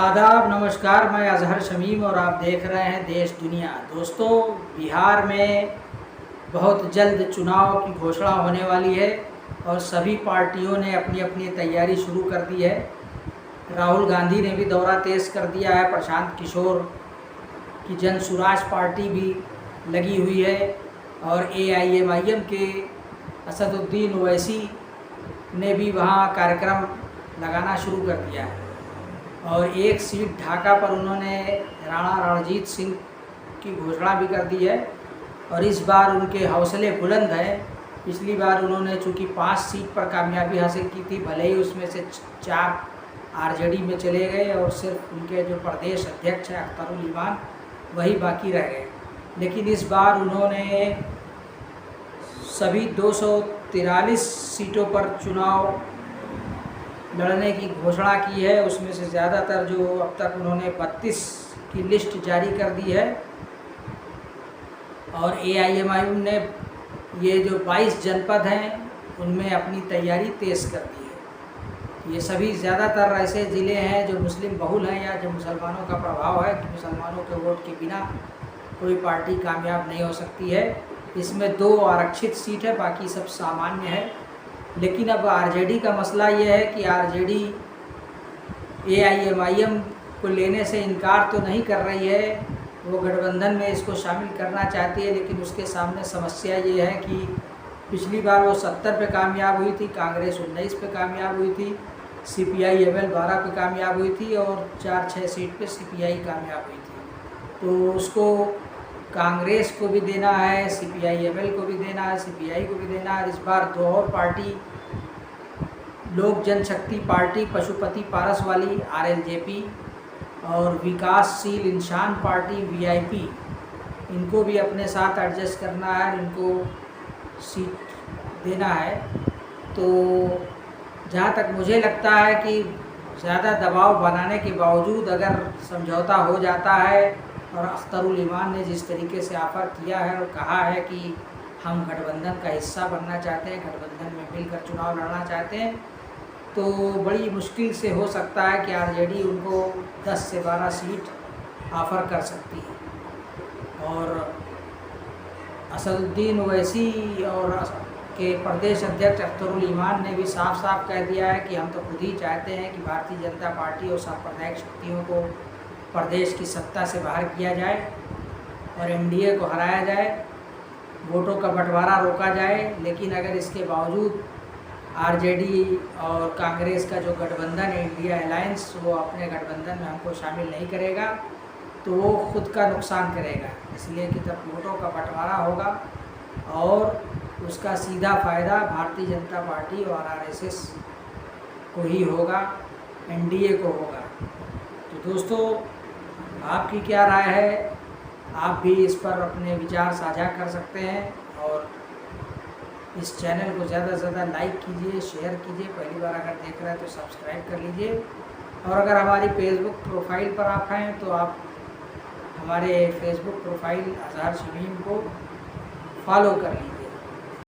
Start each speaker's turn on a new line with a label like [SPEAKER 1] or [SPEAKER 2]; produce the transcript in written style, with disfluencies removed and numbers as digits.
[SPEAKER 1] आदाब, नमस्कार। मैं अजहर शमीम और आप देख रहे हैं देश दुनिया। दोस्तों, बिहार में बहुत जल्द चुनाव की घोषणा होने वाली है और सभी पार्टियों ने अपनी अपनी तैयारी शुरू कर दी है। राहुल गांधी ने भी दौरा तेज कर दिया है। प्रशांत किशोर की जन सुराज पार्टी भी लगी हुई है और AIMIM के असदुद्दीन ओवैसी ने भी वहाँ कार्यक्रम लगाना शुरू कर दिया है। और एक सीट ढाका पर उन्होंने राणा रणजीत सिंह की घोषणा भी कर दी है और इस बार उनके हौसले बुलंद हैं। पिछली बार उन्होंने चूँकि 5 सीट पर कामयाबी हासिल की थी, भले ही उसमें से 4 RJD में चले गए और सिर्फ उनके जो प्रदेश अध्यक्ष हैं अख्तरुल इमान वही बाकी रह गए, लेकिन इस बार उन्होंने सभी 243 सीटों पर चुनाव लड़ने की घोषणा की है। उसमें से ज़्यादातर जो अब तक उन्होंने 32 की लिस्ट जारी कर दी है और AIMIM ने ये जो 22 जनपद हैं उनमें अपनी तैयारी तेज़ कर दी है। ये सभी ज़्यादातर ऐसे ज़िले हैं जो मुस्लिम बहुल हैं या जो मुसलमानों का प्रभाव है कि मुसलमानों के वोट के बिना कोई पार्टी कामयाब नहीं हो सकती है। इसमें 2 आरक्षित सीट है, बाकी सब सामान्य है। लेकिन अब RJD का मसला ये है कि RJD AIMIM को लेने से इनकार तो नहीं कर रही है, वो गठबंधन में इसको शामिल करना चाहती है, लेकिन उसके सामने समस्या ये है कि पिछली बार वो 70 पे कामयाब हुई थी, कांग्रेस 19 पे कामयाब हुई थी, CPI-ML 12 पे कामयाब हुई थी और 4-6 सीट पे CPI कामयाब हुई थी। तो उसको कांग्रेस को भी देना है, CPI-ML को भी देना है, CPI को भी देना है। इस बार 2 और पार्टी, लोक जनशक्ति पार्टी पशुपति पारस वाली RLJP और विकासशील इंसान पार्टी VIP, इनको भी अपने साथ एडजस्ट करना है, इनको सीट देना है। तो जहाँ तक मुझे लगता है कि ज़्यादा दबाव बनाने के बावजूद अगर समझौता हो जाता है और अख्तरुल इमान ने जिस तरीके से ऑफ़र किया है और कहा है कि हम गठबंधन का हिस्सा बनना चाहते हैं, गठबंधन में मिलकर चुनाव लड़ना चाहते हैं, तो बड़ी मुश्किल से हो सकता है कि RJD उनको 10 से 12 सीट ऑफ़र कर सकती है। और असदुद्दीन ओवैसी और के प्रदेश अध्यक्ष अख्तरुल इमान ने भी साफ साफ कह दिया है कि हम तो खुद ही चाहते हैं कि भारतीय जनता पार्टी और सांप्रदायिक शक्तियों को प्रदेश की सत्ता से बाहर किया जाए और NDA को हराया जाए, वोटों का बंटवारा रोका जाए। लेकिन अगर इसके बावजूद RJD और कांग्रेस का जो गठबंधन है इंडिया अलायंस, वो अपने गठबंधन में हमको शामिल नहीं करेगा तो वो खुद का नुकसान करेगा, इसलिए कि तब वोटों का बंटवारा होगा और उसका सीधा फ़ायदा भारतीय जनता पार्टी और RSS को ही होगा, NDA को होगा। तो दोस्तों, आपकी क्या राय है? आप भी इस पर अपने विचार साझा कर सकते हैं और इस चैनल को ज़्यादा से ज़्यादा लाइक कीजिए, शेयर कीजिए। पहली बार अगर देख रहे हैं तो सब्सक्राइब कर लीजिए और अगर हमारी फेसबुक प्रोफाइल पर आप हैं तो आप हमारे फेसबुक प्रोफाइल अजहर शमीम को फॉलो कर लीजिए।